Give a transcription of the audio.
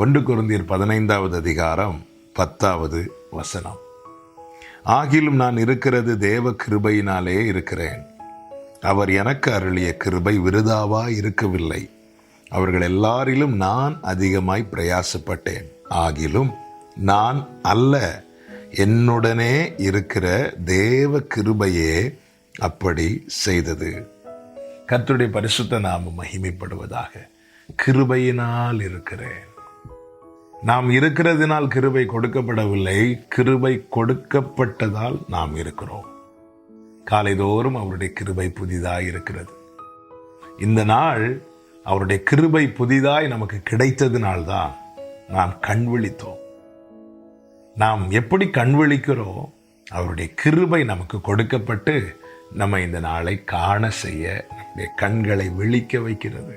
1 கொரிந்தியர் 15வது அதிகாரம் 10வது வசனம். ஆகிலும் நான் இருக்கிறது தேவ கிருபையினாலே இருக்கிறேன். அவர் எனக்கு அருளிய கிருபை விருதாவா இருக்கவில்லை. அவர்கள் எல்லாரிலும் நான் அதிகமாய் பிரயாசப்பட்டேன். ஆகிலும் நான் அல்ல, என்னுடனே இருக்கிற தேவ கிருபையே அப்படி செய்தது. கர்த்தருடைய பரிசுத்த நாமம் மகிமைப்படுவதாக. கிருபையினால் இருக்கிறேன். நாம் இருக்கிறதினால் கிருபை கொடுக்கப்படவில்லை, கிருபை கொடுக்கப்பட்டதால் நாம் இருக்கிறோம். காலைதோறும் அவருடைய கிருபை புதிதாய் இருக்கிறது. இந்த நாள் அவருடைய கிருபை புதிதாய் நமக்கு கிடைத்ததினால்தான் நாம் கண் விழித்தோம். நாம் எப்படி கண் விழிக்கிறோம்? அவருடைய கிருபை நமக்கு கொடுக்கப்பட்டு நம்ம இந்த நாளை காண செய்ய நம்முடைய கண்களை விழிக்க வைக்கிறது.